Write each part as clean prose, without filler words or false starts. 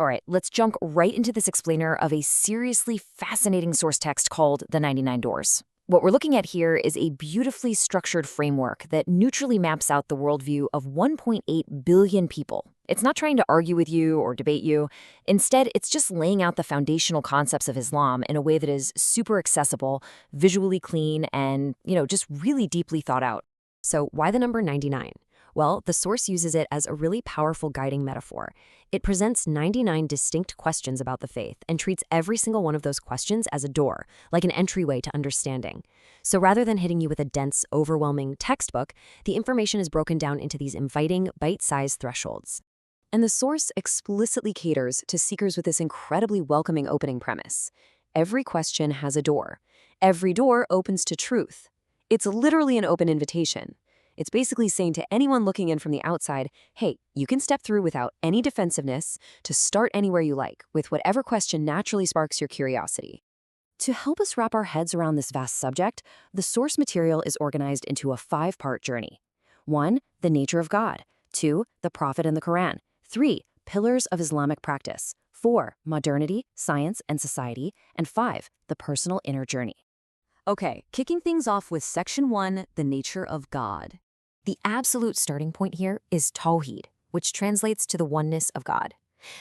All right, let's jump right into this explainer of a seriously fascinating source text called The 99 Doors. What we're looking at here is a beautifully structured framework that neutrally maps out the worldview of 1.8 billion people. It's not trying to argue with you or debate you. Instead, it's just laying out the foundational concepts of Islam in a way that is super accessible, visually clean, and, just really deeply thought out. So why the number 99? Well, the source uses it as a really powerful guiding metaphor. It presents 99 distinct questions about the faith and treats every single one of those questions as a door, like an entryway to understanding. So rather than hitting you with a dense, overwhelming textbook, the information is broken down into these inviting, bite-sized thresholds. And the source explicitly caters to seekers with this incredibly welcoming opening premise. Every question has a door. Every door opens to truth. It's literally an open invitation. It's basically saying to anyone looking in from the outside, hey, you can step through without any defensiveness to start anywhere you like, with whatever question naturally sparks your curiosity. To help us wrap our heads around this vast subject, the source material is organized into a 5-part journey. 1. The nature of God. 2. The Prophet and the Quran. 3. Pillars of Islamic practice. 4. Modernity, science, and society. And 5. The personal inner journey. Okay, kicking things off with Section 1, the nature of God. The absolute starting point here is Tawheed, which translates to the oneness of God.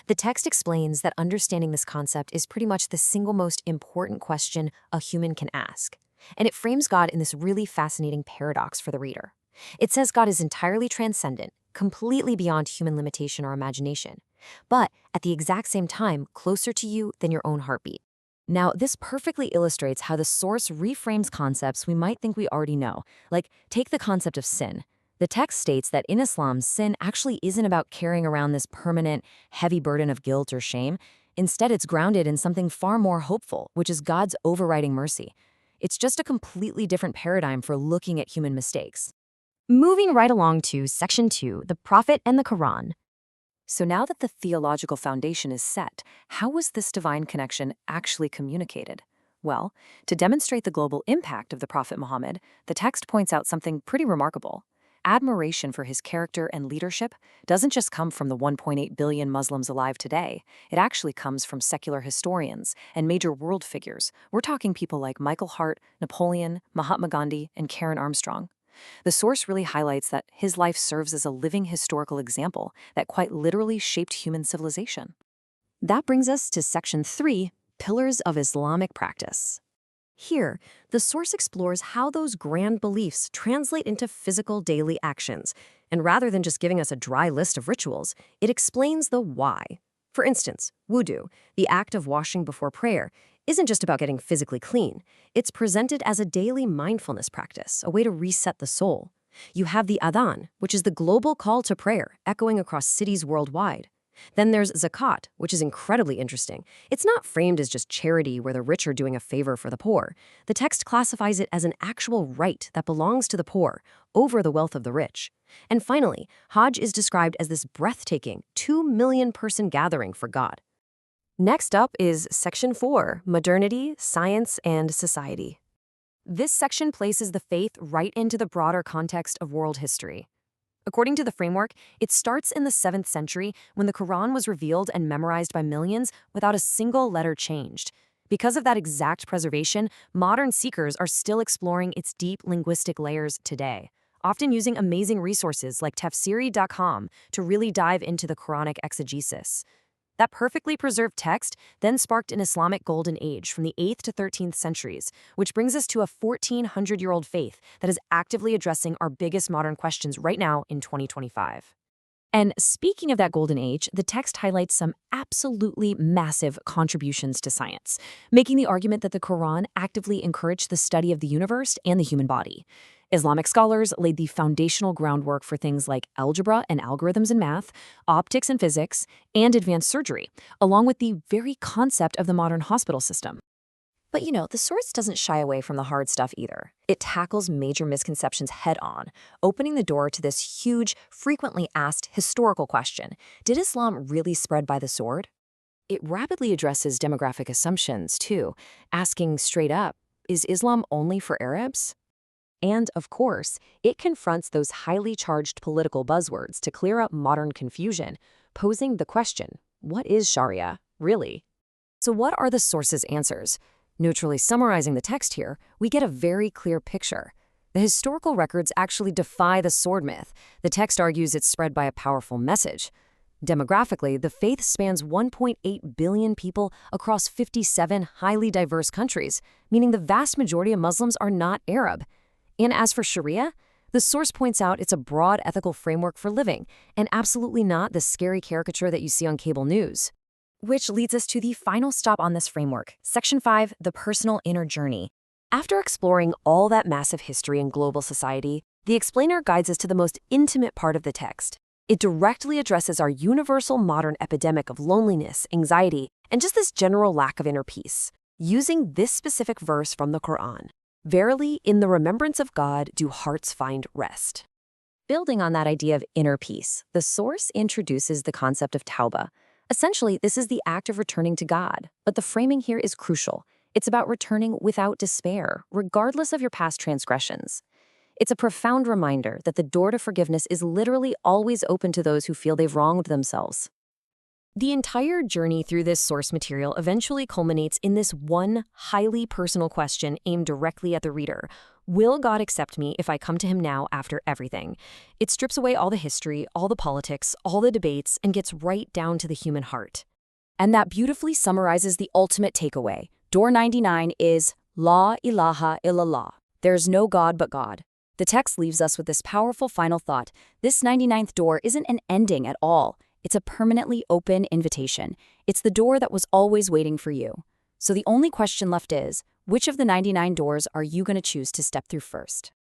The text explains that understanding this concept is pretty much the single most important question a human can ask. And it frames God in this really fascinating paradox for the reader. It says God is entirely transcendent, completely beyond human limitation or imagination, but at the exact same time, closer to you than your own heartbeat. Now, this perfectly illustrates how the source reframes concepts we might think we already know, like take the concept of sin. The text states that in Islam, sin actually isn't about carrying around this permanent, heavy burden of guilt or shame. Instead, it's grounded in something far more hopeful, which is God's overriding mercy. It's just a completely different paradigm for looking at human mistakes. Moving right along to Section 2, the Prophet and the Quran. So now that the theological foundation is set, how was this divine connection actually communicated? Well, to demonstrate the global impact of the Prophet Muhammad, the text points out something pretty remarkable. Admiration for his character and leadership doesn't just come from the 1.8 billion Muslims alive today. It actually comes from secular historians and major world figures. We're talking people like Michael Hart, Napoleon, Mahatma Gandhi, and Karen Armstrong. The source really highlights that his life serves as a living historical example that quite literally shaped human civilization. That brings us to Section 3, Pillars of Islamic Practice. Here, the source explores how those grand beliefs translate into physical daily actions, and rather than just giving us a dry list of rituals, it explains the why. For instance, wudu, the act of washing before prayer, isn't just about getting physically clean. It's presented as a daily mindfulness practice, a way to reset the soul. You have the adhan, which is the global call to prayer, echoing across cities worldwide. Then there's zakat, which is incredibly interesting. It's not framed as just charity where the rich are doing a favor for the poor. The text classifies it as an actual right that belongs to the poor over the wealth of the rich. And finally, Hajj is described as this breathtaking 2 million person gathering for God. Next up is Section 4, Modernity, Science, and Society. This section places the faith right into the broader context of world history. According to the framework, it starts in the 7th century when the Quran was revealed and memorized by millions without a single letter changed. Because of that exact preservation, modern seekers are still exploring its deep linguistic layers today, often using amazing resources like tafsiri.com to really dive into the Quranic exegesis. That perfectly preserved text then sparked an Islamic golden age from the 8th to 13th centuries, which brings us to a 1,400-year-old faith that is actively addressing our biggest modern questions right now in 2025. And speaking of that golden age, the text highlights some absolutely massive contributions to science, making the argument that the Quran actively encouraged the study of the universe and the human body. Islamic scholars laid the foundational groundwork for things like algebra and algorithms in math, optics and physics, and advanced surgery, along with the very concept of the modern hospital system. But the source doesn't shy away from the hard stuff either. It tackles major misconceptions head-on, opening the door to this huge, frequently asked historical question: did Islam really spread by the sword? It rapidly addresses demographic assumptions, too, asking straight up, is Islam only for Arabs? And, of course, it confronts those highly charged political buzzwords to clear up modern confusion, posing the question, What is Sharia, really? So what are the source's answers? Neutrally summarizing the text here, we get a very clear picture. The historical records actually defy the sword myth. The text argues it's spread by a powerful message. Demographically, the faith spans 1.8 billion people across 57 highly diverse countries, meaning the vast majority of Muslims are not Arab. And as for Sharia, the source points out it's a broad ethical framework for living, and absolutely not the scary caricature that you see on cable news. Which leads us to the final stop on this framework, Section 5, the personal inner journey. After exploring all that massive history in global society, the explainer guides us to the most intimate part of the text. It directly addresses our universal modern epidemic of loneliness, anxiety, and just this general lack of inner peace, using this specific verse from the Quran. Verily, in the remembrance of God do hearts find rest. Building on that idea of inner peace, the source introduces the concept of tawbah. Essentially, this is the act of returning to God, but the framing here is crucial. It's about returning without despair, regardless of your past transgressions. It's a profound reminder that the door to forgiveness is literally always open to those who feel they've wronged themselves. The entire journey through this source material eventually culminates in this one highly personal question aimed directly at the reader. Will God accept me if I come to him now after everything? It strips away all the history, all the politics, all the debates, and gets right down to the human heart. And that beautifully summarizes the ultimate takeaway. Door 99 is La ilaha illallah. There's no God but God. The text leaves us with this powerful final thought. This 99th door isn't an ending at all. It's a permanently open invitation. It's the door that was always waiting for you. So the only question left is, which of the 99 doors are you going to choose to step through first?